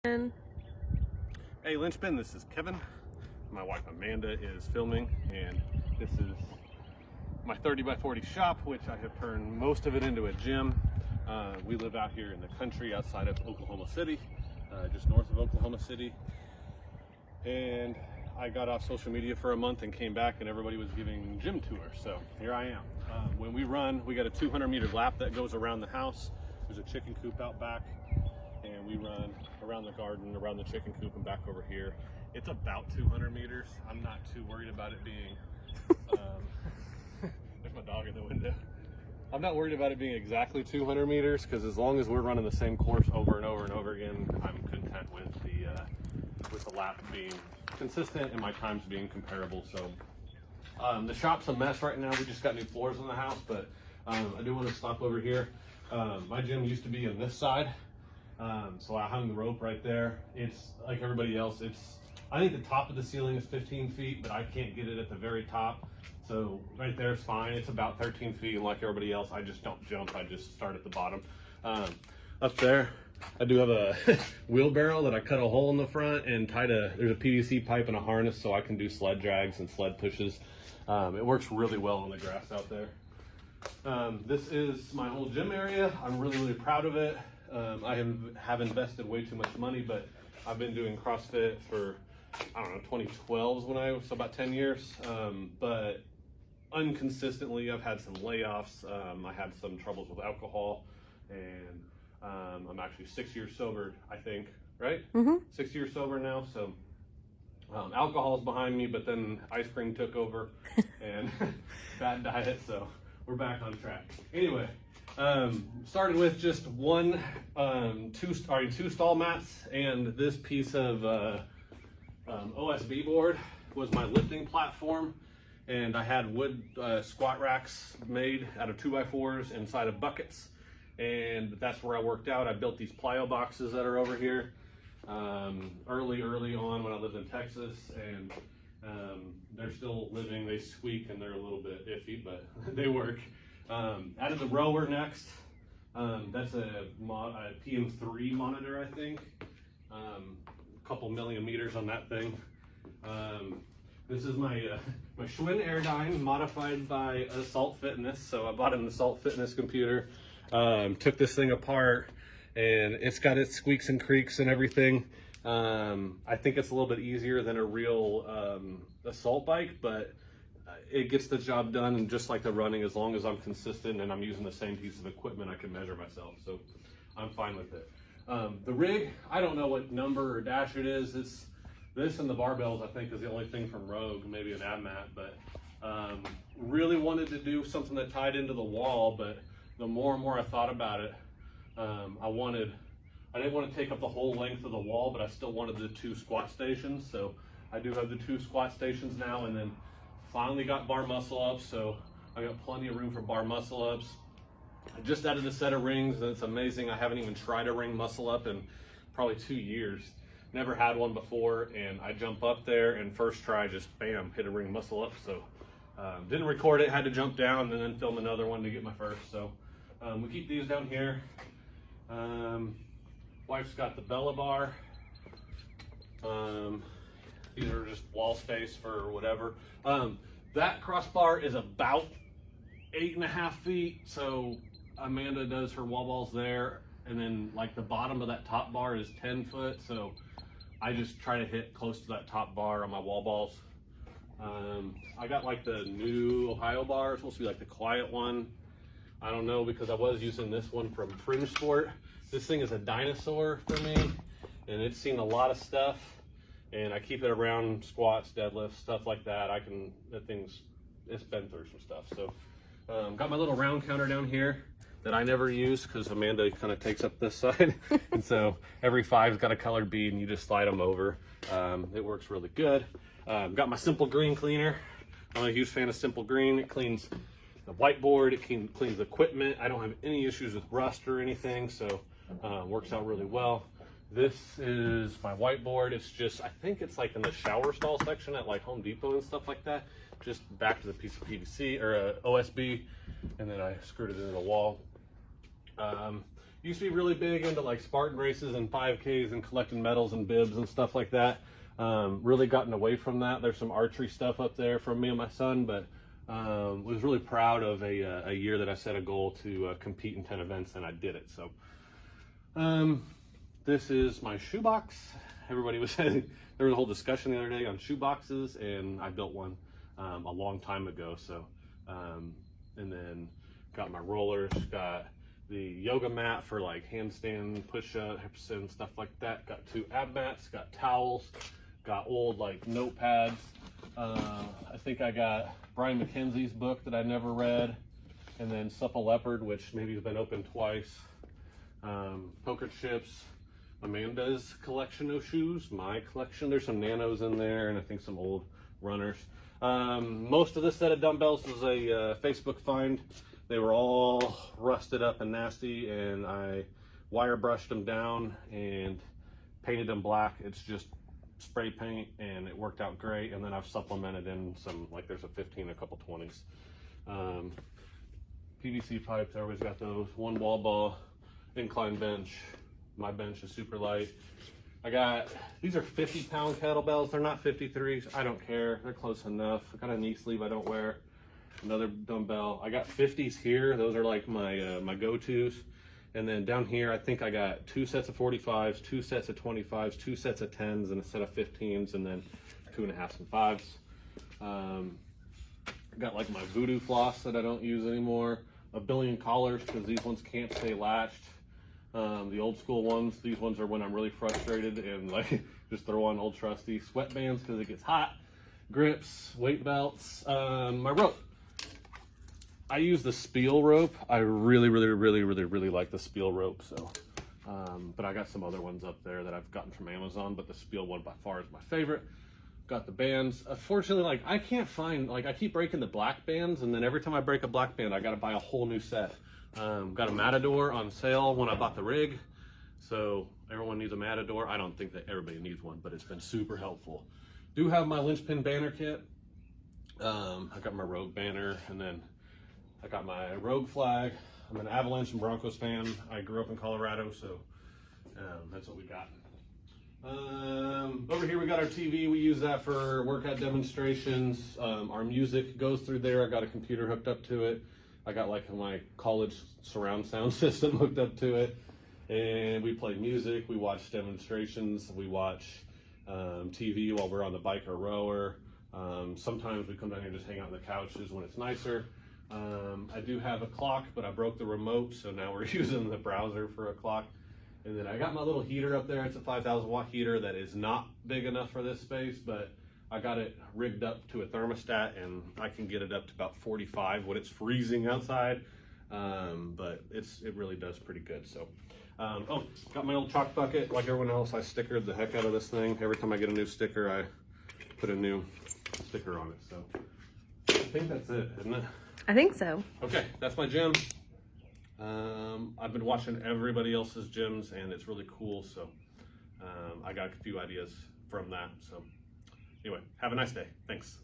Hey Lynchpin, this is Kevin. My wife Amanda is filming, and this is my 30 by 40 shop, which I have turned most of it into a gym. We live out here in the country outside of Oklahoma City, just north of Oklahoma City. And I got off social media for a month and came back, and everybody was giving gym tours. So here I am. When we run, we got a 200-meter lap that goes around the house. There's a chicken coop out back, and we run around the garden, around the chicken coop, and back over here. It's about 200 meters. I'm not too worried about it being, there's my dog in the window. I'm not worried about it being exactly 200 meters, because as long as we're running the same course over and over and over again, I'm content with the lap being consistent and my times being comparable. So the shop's a mess right now. We just got new floors in the house, but I do want to stop over here. My gym used to be on this side. So I hung the rope right there. It's like everybody else. I think the top of the ceiling is 15 feet, but I can't get it at the very top. So right there is fine. It's about 13 feet, and like everybody else, I just don't jump. I just start at the bottom. Up there, I do have a wheelbarrow that I cut a hole in the front and there's a PVC pipe and a harness, so I can do sled drags and sled pushes. It works really well on the grass out there. This is my whole gym area. I'm really, really proud of it. I have invested way too much money, but I've been doing CrossFit for, I don't know, 2012 is when I was, so about 10 years. But inconsistently, I've had some layoffs. I had some troubles with alcohol, and I'm actually 6 years sober, I think, right? 6 years sober now. So alcohol is behind me, but then ice cream took over and bad diet. So we're back on track. Anyway. Started with just two stall mats, and this piece of OSB board was my lifting platform, and I had wood squat racks made out of 2x4s inside of buckets, and that's where I worked out. I built these plyo boxes that are over here early on when I lived in Texas, and they're still living. They squeak and they're a little bit iffy, but they work. Added the rower next. That's a PM3 monitor, I think. A couple million meters on that thing. This is my Schwinn Airdyne modified by Assault Fitness. So I bought an Assault Fitness computer. Took this thing apart, and it's got its squeaks and creaks and everything. I think it's a little bit easier than a real assault bike, but it gets the job done. And just like the running, as long as I'm consistent and I'm using the same piece of equipment, I can measure myself. So I'm fine with it. The rig, I don't know what number or dash it is. It's this and the barbells, I think, is the only thing from Rogue, maybe an ab mat. But really wanted to do something that tied into the wall. But the more and more I thought about it, I didn't want to take up the whole length of the wall, but I still wanted the two squat stations. So I do have the two squat stations now, and then finally got bar muscle ups, so I got plenty of room for bar muscle ups. I just added a set of rings, and it's amazing. I haven't even tried a ring muscle up in probably 2 years. Never had one before, and I jump up there, and first try, just bam, hit a ring muscle up. So didn't record it, had to jump down and then film another one to get my first. So we keep these down here. Wife's got the Bella bar. These are just wall space for whatever. That crossbar is about 8.5 feet. So Amanda does her wall balls there. And then like the bottom of that top bar is 10 foot. So I just try to hit close to that top bar on my wall balls. I got like the new Ohio bar. It's supposed to be like the quiet one. I don't know, because I was using this one from Fringe Sport. This thing is a dinosaur for me, and it's seen a lot of stuff. And I keep it around squats, deadlifts, stuff like that. It's been through some stuff. So got my little round counter down here that I never use, because Amanda kind of takes up this side. And so every 5's got a colored bead, and you just slide them over. It works really good. Got my Simple Green cleaner. I'm a huge fan of Simple Green. It cleans the whiteboard, it cleans the equipment. I don't have any issues with rust or anything, so works out really well. This is my whiteboard. It's just, I think it's like in the shower stall section at like Home Depot and stuff like that. Just back to the piece of PVC or OSB, and then I screwed it into the wall. used to be really big into like Spartan races and 5Ks and collecting medals and bibs and stuff like that. Really gotten away from that. There's some archery stuff up there from me and my son, but was really proud of a year that I set a goal to compete in 10 events, and I did it. So this is my shoebox. Everybody was saying, there was a whole discussion the other day on shoe boxes, and I built one a long time ago. So and then got my rollers, got the yoga mat for like handstand push-ups and stuff like that, got 2 ab mats, got towels, got old like notepads. I think I got Brian McKenzie's book that I never read, and then Supple Leopard, which maybe has been opened twice. Poker chips, Amanda's collection of shoes, my collection. There's some nanos in there, and I think some old runners. Most of this set of dumbbells was a Facebook find. They were all rusted up and nasty, and I wire brushed them down and painted them black. It's just spray paint, and it worked out great. And then I've supplemented in some, like there's a 15, a couple 20s. PVC pipes, everybody's got those. 1 wall ball, incline bench. My bench is super light. I got, these are 50-pound kettlebells. They're not 53s. I don't care. They're close enough. I got a knee sleeve I don't wear. Another dumbbell. I got 50s here. Those are like my my go-tos. And then down here, I think I got 2 sets of 45s, 2 sets of 25s, 2 sets of 10s, and a set of 15s, and then 2.5s and 5s. Got like my Voodoo floss that I don't use anymore. A billion collars, because these ones can't stay latched. The old school ones, these ones are when I'm really frustrated and like just throw on old trusty. Sweatbands because it gets hot. Grips, weight belts, my rope. I use the Spiel rope. I really like the Spiel rope. So, but I got some other ones up there that I've gotten from Amazon, but the Spiel one by far is my favorite. Got the bands. Unfortunately, like I can't find, like I keep breaking the black bands, and then every time I break a black band, I got to buy a whole new set. Got a Matador on sale when I bought the rig. So everyone needs a Matador. I don't think that everybody needs one, but it's been super helpful. Do have my linchpin banner kit. I got my Rogue banner, and then I got my Rogue flag. I'm an Avalanche and Broncos fan. I grew up in Colorado, so that's what we got. Over here we got our TV. We use that for workout demonstrations. Our music goes through there. I got a computer hooked up to it. I got like my college surround sound system hooked up to it, and we play music. We watch demonstrations. We watch TV while we're on the bike or rower. Sometimes we come down here and just hang out on the couches when it's nicer. I do have a clock, but I broke the remote, so now we're using the browser for a clock. And then I got my little heater up there. It's a 5,000 watt heater that is not big enough for this space, but I got it rigged up to a thermostat, and I can get it up to about 45 when it's freezing outside. But it really does pretty good. So, oh, got my old chalk bucket. Like everyone else, I stickered the heck out of this thing. Every time I get a new sticker, I put a new sticker on it. So I think that's it, isn't it? I think so. Okay, that's my gym. I've been watching everybody else's gyms, and it's really cool. So I got a few ideas from that. So anyway, have a nice day. Thanks.